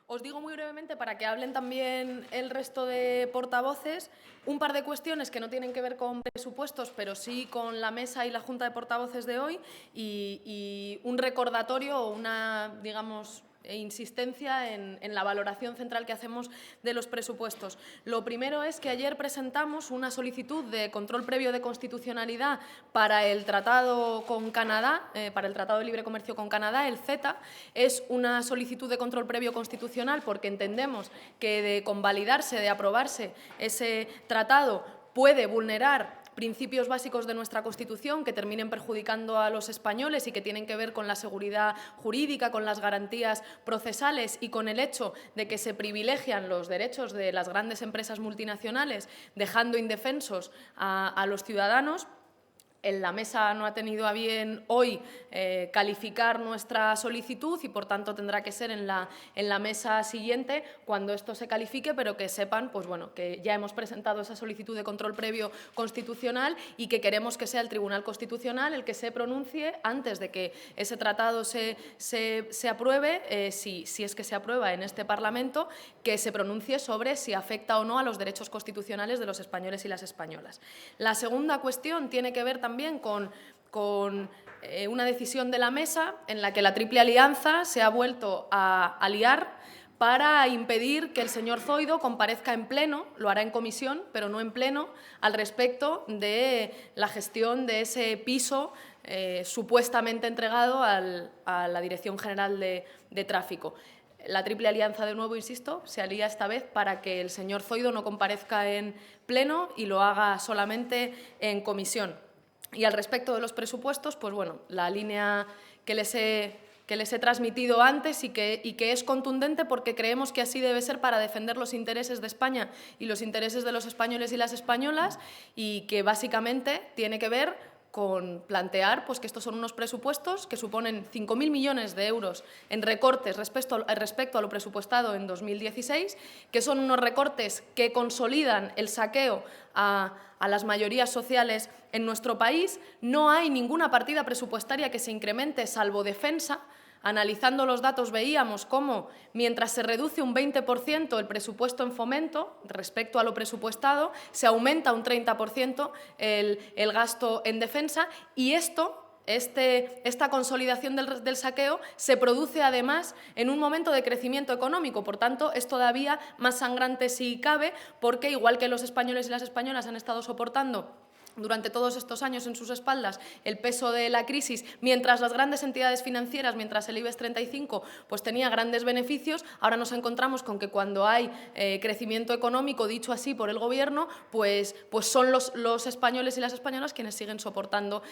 Os digo muy brevemente, para que hablen también el resto de portavoces, un par de cuestiones que no tienen que ver con presupuestos, pero sí con la mesa y la Junta de Portavoces de hoy, y un recordatorio o una, digamos, insistencia en la valoración central que hacemos de los presupuestos. Lo primero es que ayer presentamos una solicitud de control previo de constitucionalidad para el tratado con Canadá, para el Tratado de Libre Comercio con Canadá, el CETA. Es una solicitud de control previo constitucional porque entendemos que de convalidarse, de aprobarse ese tratado, puede vulnerar principios básicos de nuestra Constitución que terminen perjudicando a los españoles y que tienen que ver con la seguridad jurídica, con las garantías procesales y con el hecho de que se privilegian los derechos de las grandes empresas multinacionales, dejando indefensos a los ciudadanos. En la mesa no ha tenido a bien hoy calificar nuestra solicitud y, por tanto, tendrá que ser en la mesa siguiente cuando esto se califique, pero que sepan pues, bueno, que ya hemos presentado esa solicitud de control previo constitucional y que queremos que sea el Tribunal Constitucional el que se pronuncie antes de que ese tratado se apruebe, si es que se aprueba en este Parlamento, que se pronuncie sobre si afecta o no a los derechos constitucionales de los españoles y las españolas. La segunda cuestión tiene que ver también con una decisión de la mesa en la que la Triple Alianza se ha vuelto a aliar para impedir que el señor Zoido comparezca en pleno, lo hará en comisión, pero no en pleno, al respecto de la gestión de ese piso supuestamente entregado a la Dirección General de Tráfico. La Triple Alianza, de nuevo, insisto, se alía esta vez para que el señor Zoido no comparezca en pleno y lo haga solamente en comisión. Y al respecto de los presupuestos, pues bueno, la línea que les he transmitido antes y que es contundente porque creemos que así debe ser para defender los intereses de España y los intereses de los españoles y las españolas, y que básicamente tiene que ver con plantear pues, que estos son unos presupuestos que suponen 5.000 millones de euros en recortes respecto a lo presupuestado en 2016, que son unos recortes que consolidan el saqueo a las mayorías sociales en nuestro país. No hay ninguna partida presupuestaria que se incremente, salvo defensa. Analizando los datos veíamos cómo, mientras se reduce un 20% el presupuesto en fomento respecto a lo presupuestado, se aumenta un 30% el gasto en defensa, y esta consolidación del saqueo se produce además en un momento de crecimiento económico. Por tanto, es todavía más sangrante si cabe, porque igual que los españoles y las españolas han estado soportando durante todos estos años en sus espaldas el peso de la crisis, mientras las grandes entidades financieras, mientras el IBEX 35 pues tenía grandes beneficios, ahora nos encontramos con que cuando hay crecimiento económico, dicho así por el Gobierno, pues son los españoles y las españolas quienes siguen soportando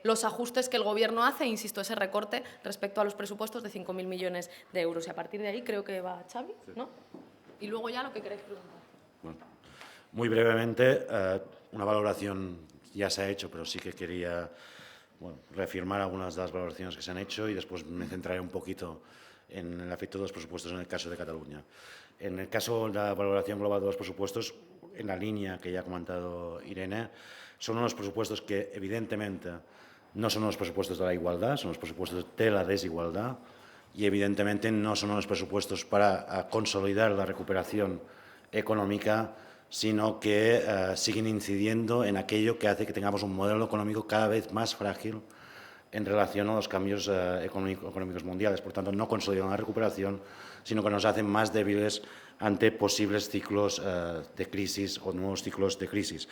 los ajustes que el Gobierno hace, insisto, ese recorte respecto a los presupuestos de 5.000 millones de euros. Y a partir de ahí creo que va Xavi, ¿no? Y luego ya lo que queréis preguntar. Bueno, muy brevemente, una valoración ya se ha hecho, pero sí que quería reafirmar algunas de las valoraciones que se han hecho y después me centraré un poquito en el efecto de los presupuestos en el caso de Cataluña. En el caso de la valoración global de los presupuestos, en la línea que ya ha comentado Irene, son unos presupuestos que evidentemente no son unos presupuestos de la igualdad, son los presupuestos de la desigualdad, y evidentemente no son unos presupuestos para consolidar la recuperación económica, sino que siguen incidiendo en aquello que hace que tengamos un modelo económico cada vez más frágil en relación a los cambios económicos mundiales. Por tanto, no consolidan la recuperación, sino que nos hacen más débiles ante posibles ciclos de crisis o nuevos ciclos de crisis.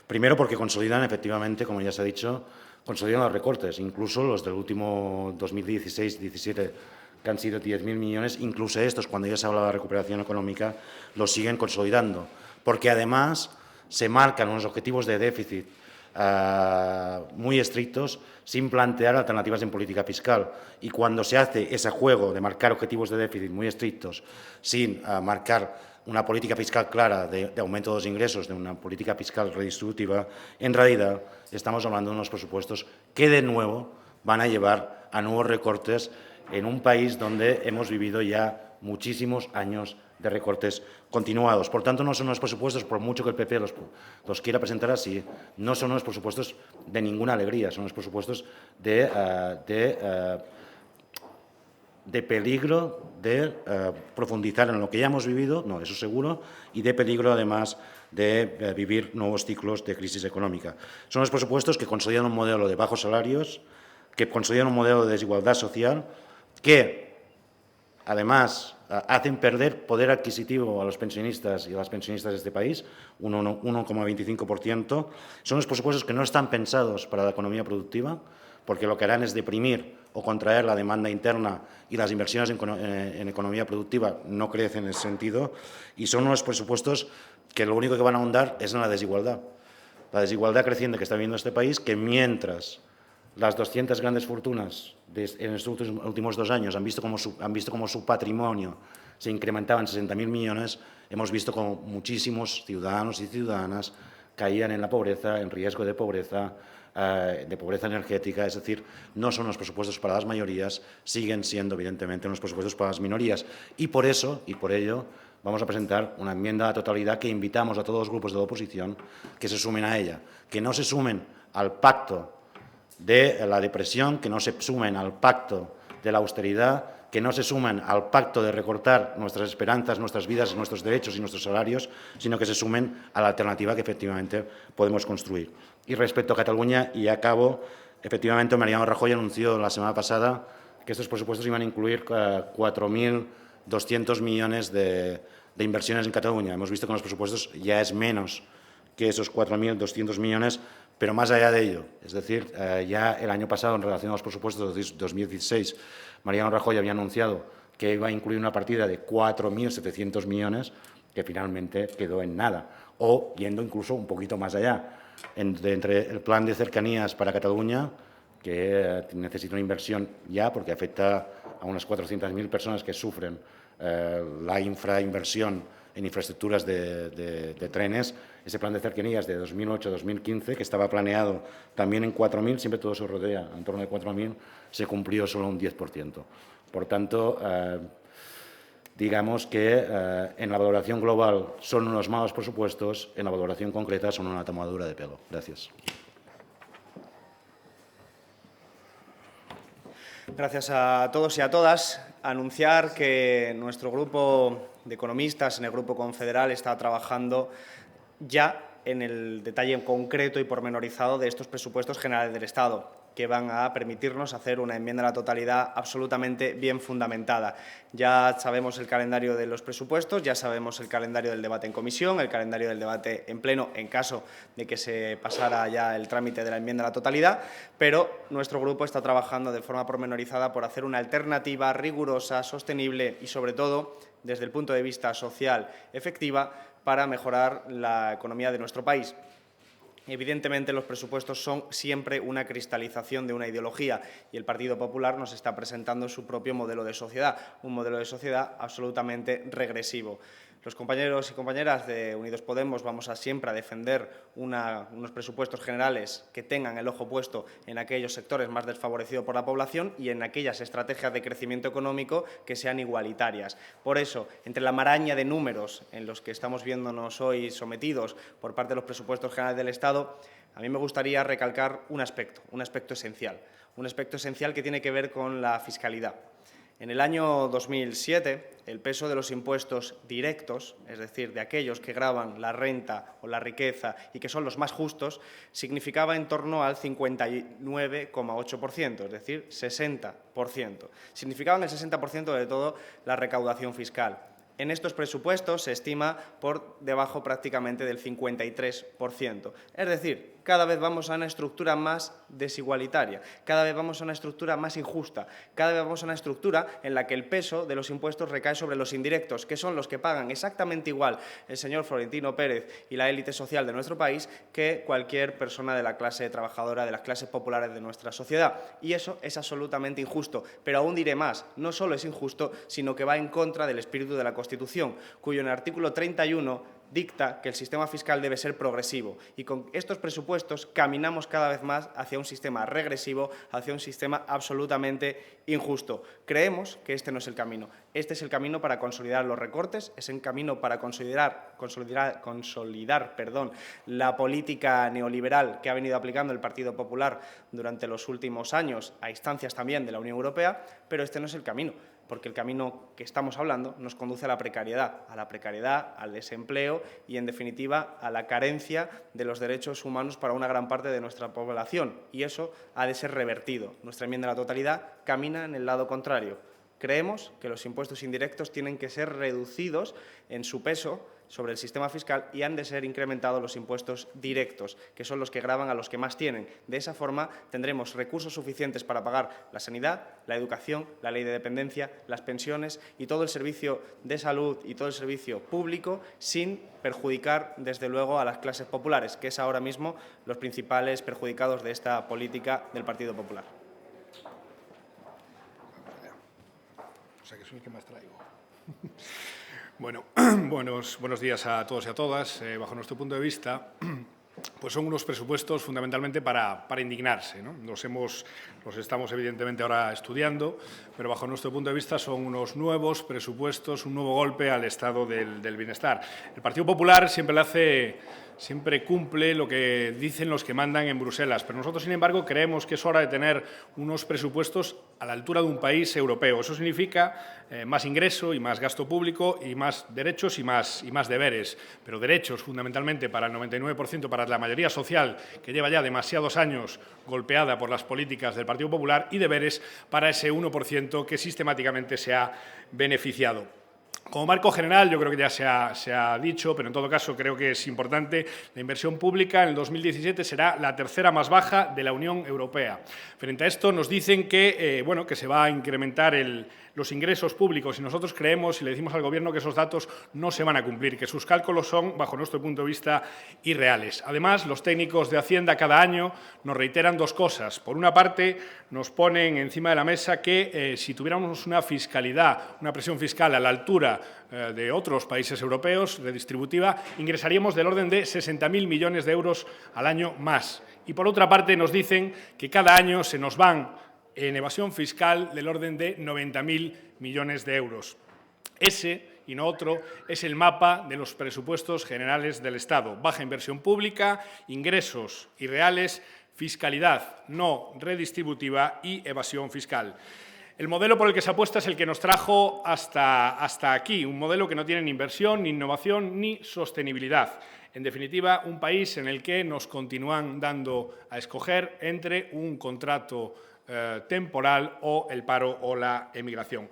Primero, porque consolidan, efectivamente, como ya se ha dicho, consolidan los recortes, incluso los del último 2016-17, que han sido 10.000 millones, incluso estos, cuando ya se habla de recuperación económica, los siguen consolidando, porque además se marcan unos objetivos de déficit muy estrictos sin plantear alternativas en política fiscal. Y cuando se hace ese juego de marcar objetivos de déficit muy estrictos sin marcar una política fiscal clara de aumento de los ingresos, de una política fiscal redistributiva, en realidad estamos hablando de unos presupuestos que de nuevo van a llevar a nuevos recortes en un país donde hemos vivido ya muchísimos años de recortes continuados. Por tanto, no son unos presupuestos, por mucho que el PP los quiera presentar así, no son unos presupuestos de ninguna alegría, son unos presupuestos de de peligro de profundizar en lo que ya hemos vivido, no, eso seguro, y de peligro, además, de vivir nuevos ciclos de crisis económica. Son los presupuestos que consolidan un modelo de bajos salarios, que consolidan un modelo de desigualdad social, que, además, hacen perder poder adquisitivo a los pensionistas y a las pensionistas de este país, un 1,25%. Son los presupuestos que no están pensados para la economía productiva, porque lo que harán es deprimir o contraer la demanda interna y las inversiones en economía productiva no crecen en ese sentido, y son unos presupuestos que lo único que van a ahondar es en la desigualdad creciente que está viviendo este país, que mientras las 200 grandes fortunas en estos últimos 2 años han visto como su patrimonio se incrementaba en 60.000 millones, hemos visto como muchísimos ciudadanos y ciudadanas caían en la pobreza, en riesgo de pobreza energética. Es decir, no son los presupuestos para las mayorías, siguen siendo, evidentemente, unos presupuestos para las minorías. Y por eso, y por ello, vamos a presentar una enmienda a la totalidad que invitamos a todos los grupos de la oposición que se sumen a ella, que no se sumen al pacto de la depresión, que no se sumen al pacto de la austeridad, que no se sumen al pacto de recortar nuestras esperanzas, nuestras vidas, nuestros derechos y nuestros salarios, sino que se sumen a la alternativa que efectivamente podemos construir. Y respecto a Cataluña, y acabo, efectivamente Mariano Rajoy anunció la semana pasada que estos presupuestos iban a incluir 4.200 millones de inversiones en Cataluña. Hemos visto que en los presupuestos ya es menos que esos 4.200 millones, pero más allá de ello, es decir, ya el año pasado, en relación a los presupuestos de 2016, Mariano Rajoy había anunciado que iba a incluir una partida de 4.700 millones, que finalmente quedó en nada, o yendo incluso un poquito más allá. Entre el plan de cercanías para Cataluña, que necesita una inversión ya, porque afecta a unas 400.000 personas que sufren la infrainversión en infraestructuras de trenes, ese plan de cercanías de 2008-2015, que estaba planeado también en 4.000, siempre todo se rodea en torno de 4.000, se cumplió solo un 10%. Por tanto, digamos que en la valoración global son unos malos presupuestos, en la valoración concreta son una tomadura de pelo. Gracias. Gracias a todos y a todas. Anunciar que nuestro grupo de economistas en el Grupo Confederal está trabajando ya en el detalle concreto y pormenorizado de estos presupuestos generales del Estado, que van a permitirnos hacer una enmienda a la totalidad absolutamente bien fundamentada. Ya sabemos el calendario de los presupuestos, ya sabemos el calendario del debate en comisión, el calendario del debate en pleno en caso de que se pasara ya el trámite de la enmienda a la totalidad, pero nuestro grupo está trabajando de forma pormenorizada por hacer una alternativa rigurosa, sostenible y, sobre todo, desde el punto de vista social, efectiva, para mejorar la economía de nuestro país. Evidentemente, los presupuestos son siempre una cristalización de una ideología y el Partido Popular nos está presentando su propio modelo de sociedad, un modelo de sociedad absolutamente regresivo. Los compañeros y compañeras de Unidos Podemos vamos siempre a defender unos presupuestos generales que tengan el ojo puesto en aquellos sectores más desfavorecidos por la población y en aquellas estrategias de crecimiento económico que sean igualitarias. Por eso, entre la maraña de números en los que estamos viéndonos hoy sometidos por parte de los presupuestos generales del Estado, a mí me gustaría recalcar un aspecto esencial que tiene que ver con la fiscalidad. En el año 2007, el peso de los impuestos directos, es decir, de aquellos que gravan la renta o la riqueza y que son los más justos, significaba en torno al 59,8%, es decir, 60%. Significaban el 60% de toda la recaudación fiscal. En estos presupuestos se estima por debajo prácticamente del 53%. Es decir, cada vez vamos a una estructura más desigualitaria, cada vez vamos a una estructura más injusta, cada vez vamos a una estructura en la que el peso de los impuestos recae sobre los indirectos, que son los que pagan exactamente igual el señor Florentino Pérez y la élite social de nuestro país que cualquier persona de la clase trabajadora, de las clases populares de nuestra sociedad. Y eso es absolutamente injusto. Pero aún diré más, no solo es injusto, sino que va en contra del espíritu de la Constitución, cuyo en el artículo 31 dicta que el sistema fiscal debe ser progresivo y con estos presupuestos caminamos cada vez más hacia un sistema regresivo, hacia un sistema absolutamente injusto. Creemos que este no es el camino. Este es el camino para consolidar los recortes, es el camino para consolidar la política neoliberal que ha venido aplicando el Partido Popular durante los últimos años a instancias también de la Unión Europea, pero este no es el camino. porque el camino que estamos hablando nos conduce a la precariedad, al desempleo y, en definitiva, a la carencia de los derechos humanos para una gran parte de nuestra población. Y eso ha de ser revertido. Nuestra enmienda a la totalidad camina en el lado contrario. Creemos que los impuestos indirectos tienen que ser reducidos en su peso sobre el sistema fiscal y han de ser incrementados los impuestos directos, que son los que gravan a los que más tienen. De esa forma tendremos recursos suficientes para pagar la sanidad, la educación, la ley de dependencia, las pensiones y todo el servicio de salud y todo el servicio público sin perjudicar, desde luego, a las clases populares, que es ahora mismo los principales perjudicados de esta política del Partido Popular. O sea, que soy el que más traigo. Bueno, buenos días a todos y a todas. Bajo nuestro punto de vista, pues son unos presupuestos fundamentalmente para indignarse, ¿no? Los estamos evidentemente ahora estudiando, pero bajo nuestro punto de vista son unos nuevos presupuestos, un nuevo golpe al estado del bienestar. El Partido Popular siempre cumple lo que dicen los que mandan en Bruselas, pero nosotros, sin embargo, creemos que es hora de tener unos presupuestos a la altura de un país europeo. Eso significa más ingreso y más gasto público y más derechos y más deberes, pero derechos fundamentalmente para el 99%, para la mayoría social que lleva ya demasiados años golpeada por las políticas del Partido Popular, y deberes para ese 1% que sistemáticamente se ha beneficiado. Como marco general, yo creo que ya se ha dicho, pero en todo caso creo que es importante, la inversión pública en el 2017 será la tercera más baja de la Unión Europea. Frente a esto nos dicen que se va a incrementar los ingresos públicos, y nosotros creemos y le decimos al Gobierno que esos datos no se van a cumplir, que sus cálculos son, bajo nuestro punto de vista, irreales. Además, los técnicos de Hacienda cada año nos reiteran dos cosas. Por una parte, nos ponen encima de la mesa que si tuviéramos una fiscalidad, una presión fiscal a la altura de otros países europeos, redistributiva, ingresaríamos del orden de 60.000 millones de euros al año más. Y por otra parte, nos dicen que cada año se nos van en evasión fiscal del orden de 90.000 millones de euros. Ese, y no otro, es el mapa de los presupuestos generales del Estado. Baja inversión pública, ingresos irreales, fiscalidad no redistributiva y evasión fiscal. El modelo por el que se apuesta es el que nos trajo hasta aquí, un modelo que no tiene ni inversión, ni innovación, ni sostenibilidad. En definitiva, un país en el que nos continúan dando a escoger entre un contrato temporal o el paro o la emigración.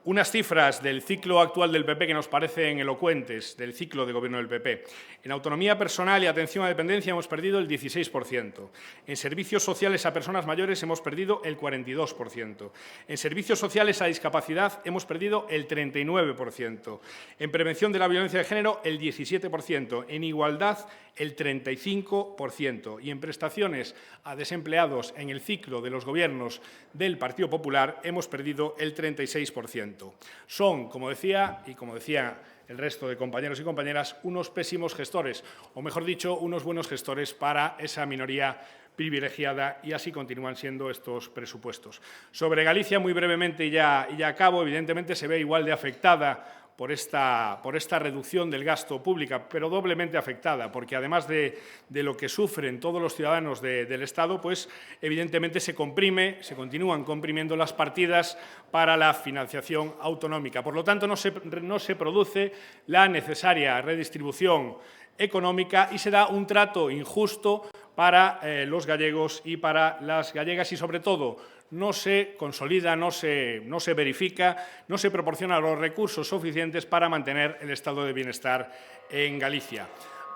Unas cifras del ciclo actual del PP que nos parecen elocuentes, del ciclo de gobierno del PP. En autonomía personal y atención a dependencia hemos perdido el 16%. En servicios sociales a personas mayores hemos perdido el 42%. En servicios sociales a discapacidad hemos perdido el 39%. En prevención de la violencia de género, el 17%. En igualdad, el 35%. Y en prestaciones a desempleados en el ciclo de los gobiernos del Partido Popular hemos perdido el 36%. Son, como decía, y como decía el resto de compañeros y compañeras, unos pésimos gestores, o mejor dicho, unos buenos gestores para esa minoría privilegiada, y así continúan siendo estos presupuestos. Sobre Galicia, muy brevemente, y ya acabo, evidentemente se ve igual de afectada por esta reducción del gasto público, pero doblemente afectada, porque además de lo que sufren todos los ciudadanos del Estado, pues evidentemente se continúan comprimiendo las partidas para la financiación autonómica. Por lo tanto, no se produce la necesaria redistribución económica y se da un trato injusto para los gallegos y para las gallegas, y sobre todo no se consolida, no se verifica, no se proporcionan los recursos suficientes para mantener el estado de bienestar en Galicia.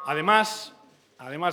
Además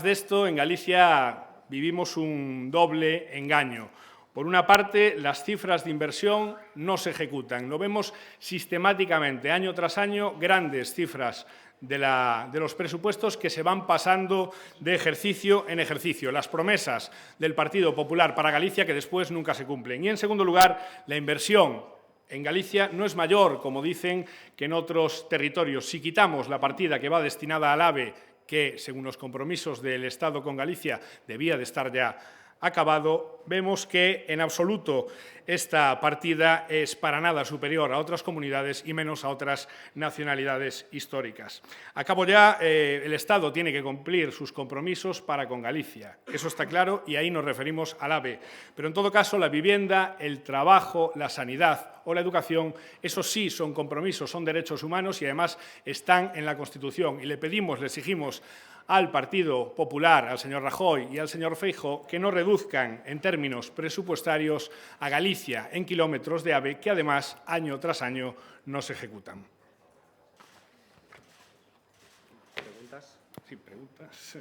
de esto, en Galicia vivimos un doble engaño. Por una parte, las cifras de inversión no se ejecutan. Lo vemos sistemáticamente, año tras año, grandes cifras de los presupuestos que se van pasando de ejercicio en ejercicio. Las promesas del Partido Popular para Galicia que después nunca se cumplen. Y, en segundo lugar, la inversión en Galicia no es mayor, como dicen, que en otros territorios. Si quitamos la partida que va destinada al AVE, que, según los compromisos del Estado con Galicia, debía de estar ya acabado, tanto, vemos que en absoluto esta partida es para nada superior a otras comunidades y menos a otras nacionalidades históricas. Acabo ya, el Estado tiene que cumplir sus compromisos para con Galicia. Eso está claro y ahí nos referimos al AVE. Pero en todo caso, la vivienda, el trabajo, la sanidad o la educación, eso sí son compromisos, son derechos humanos y además están en la Constitución. Y le pedimos, le exigimos al Partido Popular, al señor Rajoy y al señor Feijóo, que no reduzcan en términos presupuestarios a Galicia en kilómetros de AVE, que además, año tras año, no se ejecutan. ¿Preguntas? Sí, preguntas.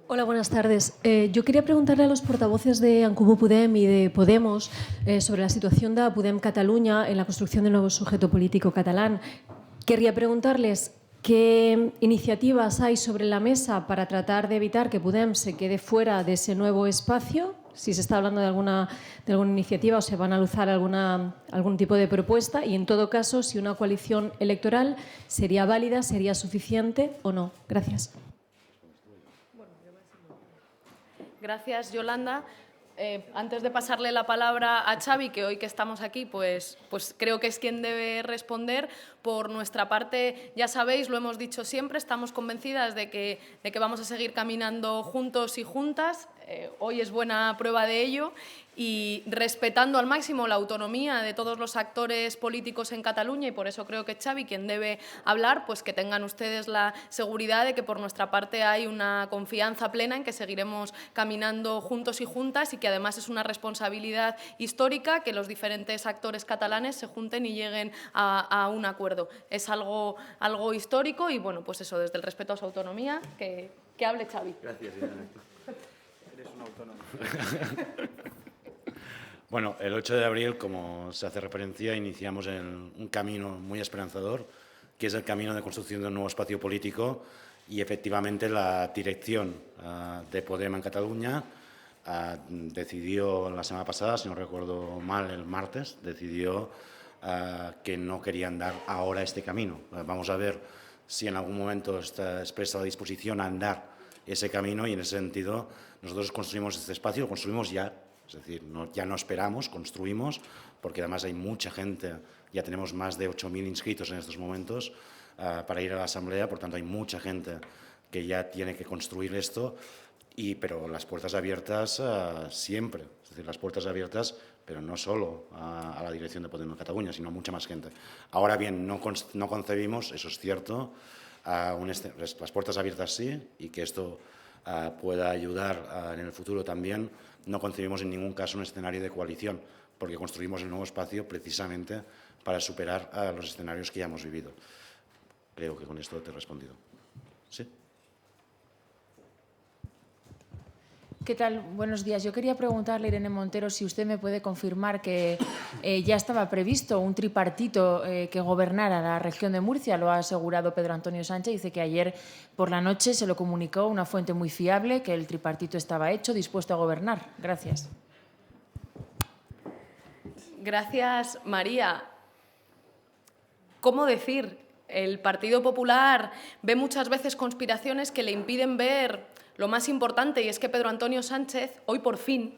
Hola, buenas tardes. Yo quería preguntarle a los portavoces de En Comú Podem y de Podemos sobre la situación de Podem Cataluña en la construcción del nuevo sujeto político catalán. Querría preguntarles qué iniciativas hay sobre la mesa para tratar de evitar que Podem se quede fuera de ese nuevo espacio, si se está hablando de alguna iniciativa o se van a lanzar algún tipo de propuesta y, en todo caso, si una coalición electoral sería válida, sería suficiente o no. Gracias. Gracias, Yolanda. Antes de pasarle la palabra a Xavi, que hoy que estamos aquí, pues creo que es quien debe responder. Por nuestra parte, ya sabéis, lo hemos dicho siempre, estamos convencidas de que vamos a seguir caminando juntos y juntas. Hoy es buena prueba de ello y respetando al máximo la autonomía de todos los actores políticos en Cataluña, y por eso creo que Xavi, quien debe hablar, pues que tengan ustedes la seguridad de que por nuestra parte hay una confianza plena en que seguiremos caminando juntos y juntas y que además es una responsabilidad histórica que los diferentes actores catalanes se junten y lleguen a un acuerdo. Es algo histórico y, bueno, pues eso, desde el respeto a su autonomía, que hable Xavi. Gracias, Irene. Eres un autónomo. Bueno, el 8 de abril, como se hace referencia, iniciamos un camino muy esperanzador, que es el camino de construcción de un nuevo espacio político, y efectivamente la dirección de Podem en Cataluña decidió la semana pasada, si no recuerdo mal, el martes, decidió que no querían dar ahora este camino. Vamos a ver si en algún momento está expresa la disposición a andar ese camino, y en ese sentido nosotros construimos este espacio, lo construimos ya. Es decir, ya no esperamos, construimos, porque además hay mucha gente, ya tenemos más de 8.000 inscritos en estos momentos para ir a la Asamblea, por tanto hay mucha gente que ya tiene que construir esto, pero las puertas abiertas siempre, es decir, las puertas abiertas, pero no solo a la dirección de Podem en Cataluña, sino a mucha más gente. Ahora bien, no concebimos, eso es cierto, las puertas abiertas sí, y que esto pueda ayudar en el futuro también. No concebimos en ningún caso un escenario de coalición, porque construimos el nuevo espacio precisamente para superar los escenarios que ya hemos vivido. Creo que con esto te he respondido. ¿Sí? ¿Qué tal? Buenos días. Yo quería preguntarle, Irene Montero, si usted me puede confirmar que ya estaba previsto un tripartito que gobernara la región de Murcia. Lo ha asegurado Pedro Antonio Sánchez. Dice que ayer por la noche se lo comunicó una fuente muy fiable, que el tripartito estaba hecho, dispuesto a gobernar. Gracias. Gracias, María. ¿Cómo decir? El Partido Popular ve muchas veces conspiraciones que le impiden ver lo más importante, y es que Pedro Antonio Sánchez hoy por fin,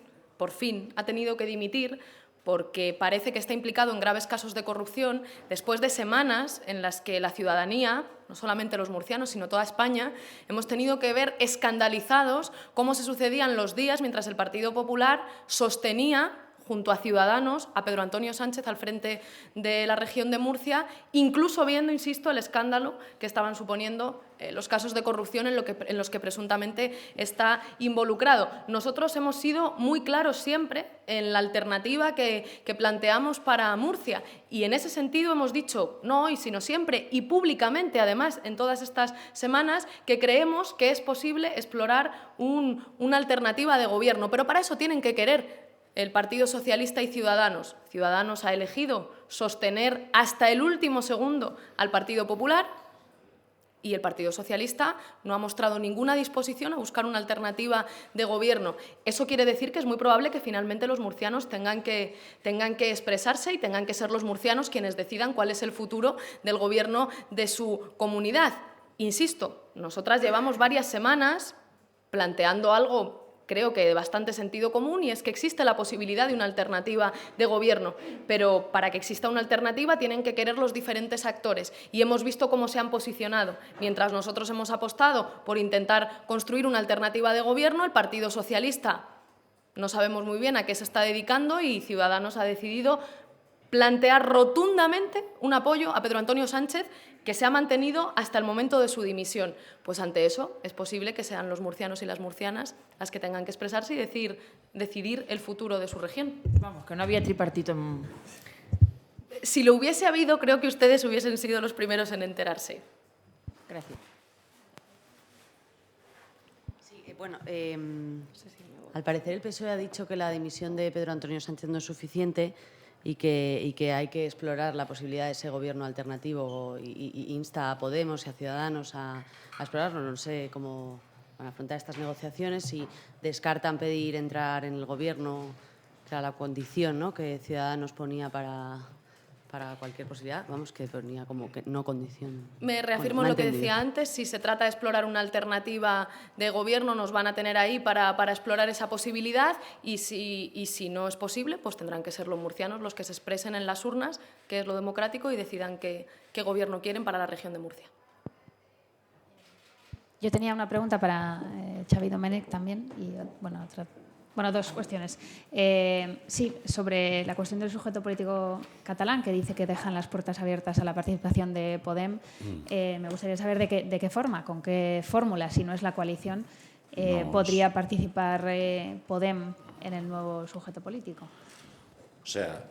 ha tenido que dimitir porque parece que está implicado en graves casos de corrupción después de semanas en las que la ciudadanía, no solamente los murcianos, sino toda España, hemos tenido que ver escandalizados cómo se sucedían los días mientras el Partido Popular sostenía junto a Ciudadanos, a Pedro Antonio Sánchez al frente de la región de Murcia, incluso viendo, insisto, el escándalo que estaban suponiendo los casos de corrupción en los que presuntamente está involucrado. Nosotros hemos sido muy claros siempre en la alternativa que planteamos para Murcia, y en ese sentido hemos dicho, no hoy, sino siempre, y públicamente, además, en todas estas semanas, que creemos que es posible explorar una alternativa de gobierno, pero para eso tienen que querer el Partido Socialista y Ciudadanos. Ciudadanos ha elegido sostener hasta el último segundo al Partido Popular, y el Partido Socialista no ha mostrado ninguna disposición a buscar una alternativa de gobierno. Eso quiere decir que es muy probable que finalmente los murcianos tengan que expresarse y tengan que ser los murcianos quienes decidan cuál es el futuro del gobierno de su comunidad. Insisto, nosotras llevamos varias semanas planteando algo creo que de bastante sentido común, y es que existe la posibilidad de una alternativa de gobierno, pero para que exista una alternativa tienen que querer los diferentes actores, y hemos visto cómo se han posicionado. Mientras nosotros hemos apostado por intentar construir una alternativa de gobierno, el Partido Socialista no sabemos muy bien a qué se está dedicando, y Ciudadanos ha decidido plantear rotundamente un apoyo a Pedro Antonio Sánchez, que se ha mantenido hasta el momento de su dimisión. Pues ante eso es posible que sean los murcianos y las murcianas las que tengan que expresarse y decidir el futuro de su región. Vamos, que no había tripartito. Si lo hubiese habido, creo que ustedes hubiesen sido los primeros en enterarse. Gracias. Sí, bueno, al parecer el PSOE ha dicho que la dimisión de Pedro Antonio Sánchez no es suficiente y que hay que explorar la posibilidad de ese gobierno alternativo y insta a Podemos y a Ciudadanos a explorarlo. No sé cómo van a afrontar estas negociaciones, si descartan pedir entrar en el gobierno, que era la condición, ¿no?, que Ciudadanos ponía para cualquier posibilidad, vamos, que ponía como que no condición. Me reafirmo en lo que decía antes, si se trata de explorar una alternativa de gobierno, nos van a tener ahí para explorar esa posibilidad, y si no es posible, pues tendrán que ser los murcianos los que se expresen en las urnas, que es lo democrático, y decidan qué gobierno quieren para la región de Murcia. Yo tenía una pregunta para Xavi Domènech también, y dos cuestiones. Sí, sobre la cuestión del sujeto político catalán, que dice que dejan las puertas abiertas a la participación de Podem. Me gustaría saber de qué forma, con qué fórmula, si no es la coalición, podría participar Podem en el nuevo sujeto político. O sea,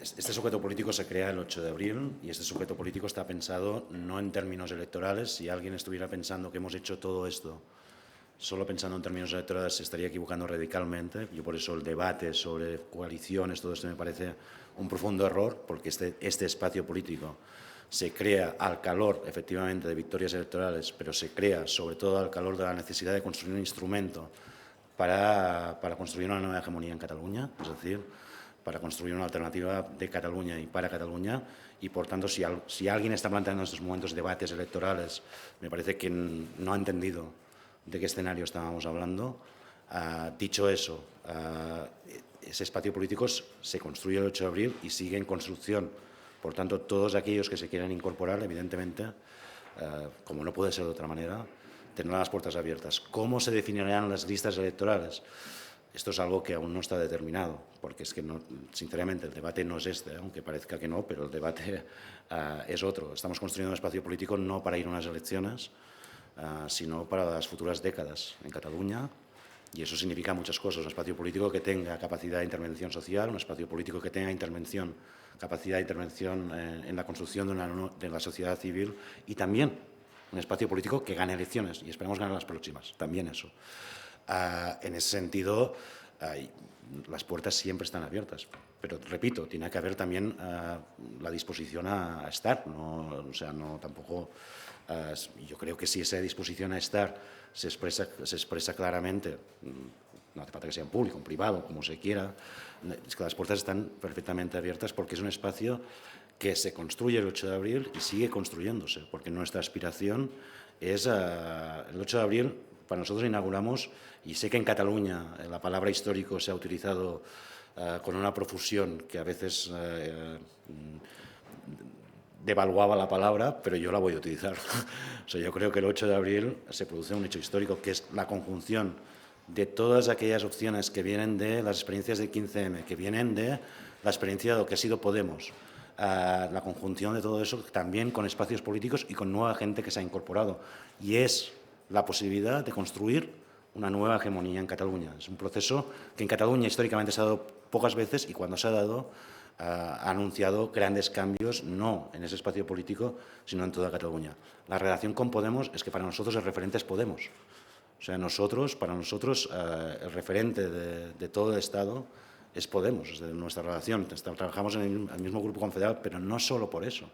este sujeto político se crea el 8 de abril y este sujeto político está pensado no en términos electorales. Si alguien estuviera pensando que hemos hecho todo esto solo pensando en términos electorales, se estaría equivocando radicalmente. Yo por eso el debate sobre coaliciones, todo esto me parece un profundo error, porque este espacio político se crea al calor, efectivamente, de victorias electorales, pero se crea sobre todo al calor de la necesidad de construir un instrumento para construir una nueva hegemonía en Cataluña, es decir, para construir una alternativa de Cataluña y para Cataluña. Y, por tanto, si alguien está planteando en estos momentos debates electorales, me parece que no ha entendido de qué escenario estábamos hablando. Dicho eso, ese espacio político se construye el 8 de abril y sigue en construcción. Por tanto, todos aquellos que se quieran incorporar, evidentemente, como no puede ser de otra manera, tendrán las puertas abiertas. ¿Cómo se definirán las listas electorales? Esto es algo que aún no está determinado, porque es que, sinceramente, el debate no es este, aunque parezca que no, pero el debate es otro. Estamos construyendo un espacio político no para ir a unas elecciones, sino para las futuras décadas en Cataluña, y eso significa muchas cosas. Un espacio político que tenga capacidad de intervención social, un espacio político que tenga capacidad de intervención en la construcción de la sociedad civil, y también un espacio político que gane elecciones, y esperamos ganar las próximas, también eso. En ese sentido, las puertas siempre están abiertas, pero repito, tiene que haber también la disposición a estar, tampoco. Yo creo que si esa disposición a estar se expresa claramente, no hace falta que sea en público, en privado, como se quiera, es que las puertas están perfectamente abiertas, porque es un espacio que se construye el 8 de abril y sigue construyéndose, porque nuestra aspiración es el 8 de abril. Para nosotros inauguramos, y sé que en Cataluña la palabra histórico se ha utilizado con una profusión que a veces devaluaba la palabra, pero yo la voy a utilizar. O sea, yo creo que el 8 de abril se produce un hecho histórico, que es la conjunción de todas aquellas opciones que vienen de las experiencias de 15M, que vienen de la experiencia de lo que ha sido Podemos, la conjunción de todo eso también con espacios políticos y con nueva gente que se ha incorporado. Y es la posibilidad de construir una nueva hegemonía en Cataluña. Es un proceso que en Cataluña históricamente se ha dado pocas veces, y cuando se ha dado, ha anunciado grandes cambios, no en ese espacio político, sino en toda Cataluña. La relación con Podemos es que para nosotros el referente es Podemos. O sea, para nosotros, el referente de todo el Estado es Podemos, es de nuestra relación. Trabajamos en el mismo grupo confederal, pero no solo por eso.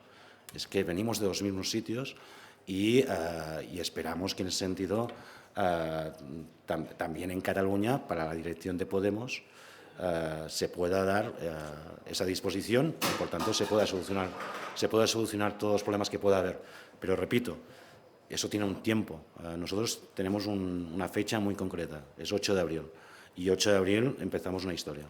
Es que venimos de los mismos sitios y esperamos que en ese sentido, también en Cataluña, para la dirección de Podemos, se pueda dar esa disposición y, por tanto, se pueda solucionar todos los problemas que pueda haber. Pero, repito, eso tiene un tiempo. Nosotros tenemos una fecha muy concreta, es 8 de abril. Y 8 de abril empezamos una historia.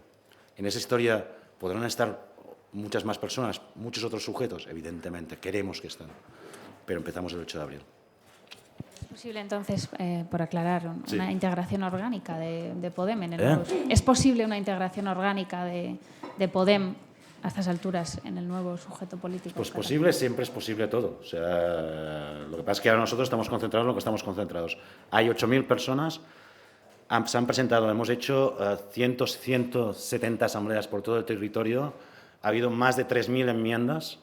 En esa historia podrán estar muchas más personas, muchos otros sujetos, evidentemente, queremos que estén, pero empezamos el 8 de abril. ¿Es posible, entonces, por aclarar, una Sí. integración orgánica de Podem en el nuevo... ¿Es posible una integración orgánica de Podem a estas alturas en el nuevo sujeto político? Pues catalán? posible, siempre es posible todo. O sea, lo que pasa es que ahora nosotros estamos concentrados en lo que estamos concentrados. Hay 8.000 personas, se han presentado, hemos hecho 170 asambleas por todo el territorio, ha habido más de 3.000 enmiendas,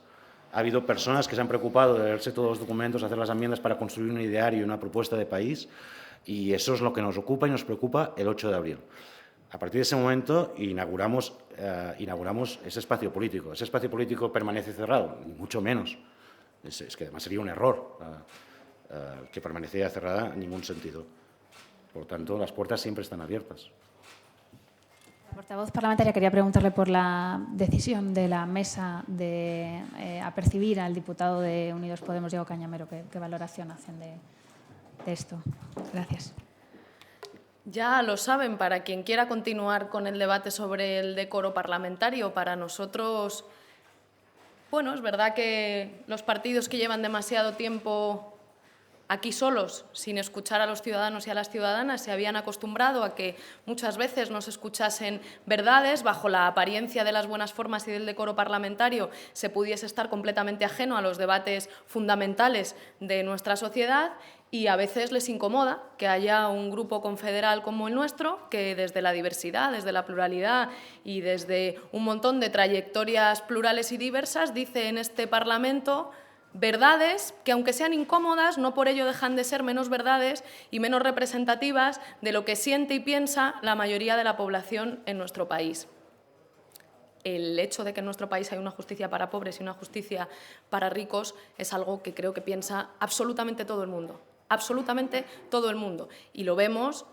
ha habido personas que se han preocupado de leerse todos los documentos, hacer las enmiendas para construir un ideario y una propuesta de país, y eso es lo que nos ocupa y nos preocupa el 8 de abril. A partir de ese momento inauguramos ese espacio político. Ese espacio político permanece cerrado, ni mucho menos. Es que además sería un error que permaneciera cerrada en ningún sentido. Por tanto, las puertas siempre están abiertas. La portavoz parlamentaria quería preguntarle por la decisión de la mesa de apercibir al diputado de Unidos Podemos, Diego Cañamero. ¿Qué valoración hacen de esto? Gracias. Ya lo saben, para quien quiera continuar con el debate sobre el decoro parlamentario, para nosotros, bueno, es verdad que los partidos que llevan demasiado tiempo aquí solos, sin escuchar a los ciudadanos y a las ciudadanas, se habían acostumbrado a que muchas veces no se escuchasen verdades, bajo la apariencia de las buenas formas y del decoro parlamentario se pudiese estar completamente ajeno a los debates fundamentales de nuestra sociedad, y a veces les incomoda que haya un grupo confederal como el nuestro que desde la diversidad, desde la pluralidad y desde un montón de trayectorias plurales y diversas dice en este Parlamento verdades que, aunque sean incómodas, no por ello dejan de ser menos verdades y menos representativas de lo que siente y piensa la mayoría de la población en nuestro país. El hecho de que en nuestro país hay una justicia para pobres y una justicia para ricos es algo que creo que piensa absolutamente todo el mundo. Absolutamente todo el mundo. Y lo vemos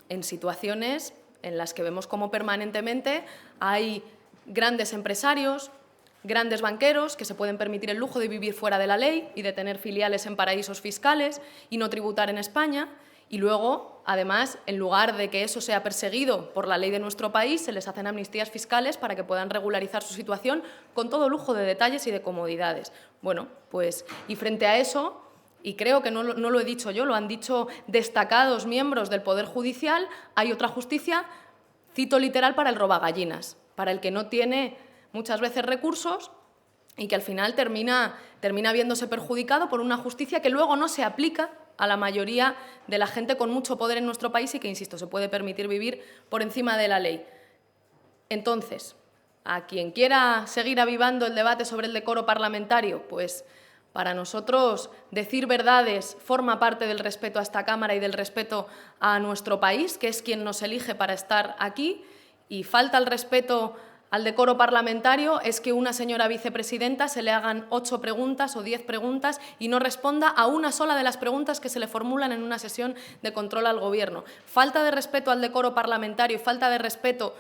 en situaciones en las que vemos cómo permanentemente hay grandes empresarios, grandes banqueros que se pueden permitir el lujo de vivir fuera de la ley y de tener filiales en paraísos fiscales y no tributar en España. Y luego, además, en lugar de que eso sea perseguido por la ley de nuestro país, se les hacen amnistías fiscales para que puedan regularizar su situación con todo lujo de detalles y de comodidades. Bueno, pues, y frente a eso, y creo que no lo he dicho yo, lo han dicho destacados miembros del Poder Judicial, hay otra justicia, cito literal, para el robagallinas, para el que no tiene muchas veces recursos y que al final termina viéndose perjudicado por una justicia que luego no se aplica a la mayoría de la gente con mucho poder en nuestro país y que, insisto, se puede permitir vivir por encima de la ley. Entonces, a quien quiera seguir avivando el debate sobre el decoro parlamentario, pues para nosotros decir verdades forma parte del respeto a esta Cámara y del respeto a nuestro país, que es quien nos elige para estar aquí, y falta el respeto al decoro parlamentario es que una señora vicepresidenta se le hagan 8 preguntas o 10 preguntas y no responda a una sola de las preguntas que se le formulan en una sesión de control al Gobierno. Falta de respeto al decoro parlamentario y falta de respeto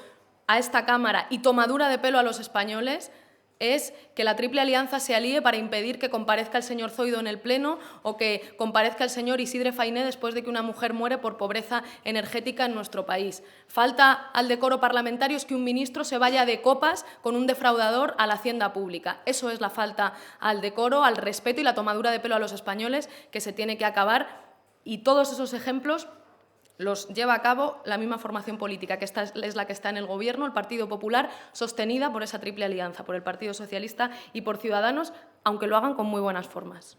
a esta Cámara y tomadura de pelo a los españoles es que la Triple Alianza se alíe para impedir que comparezca el señor Zoido en el Pleno o que comparezca el señor Isidre Fainé después de que una mujer muere por pobreza energética en nuestro país. Falta al decoro parlamentario es que un ministro se vaya de copas con un defraudador a la hacienda pública. Eso es la falta al decoro, al respeto y la tomadura de pelo a los españoles que se tiene que acabar, y todos esos ejemplos los lleva a cabo la misma formación política, que esta es la que está en el Gobierno, el Partido Popular, sostenida por esa Triple Alianza, por el Partido Socialista y por Ciudadanos, aunque lo hagan con muy buenas formas.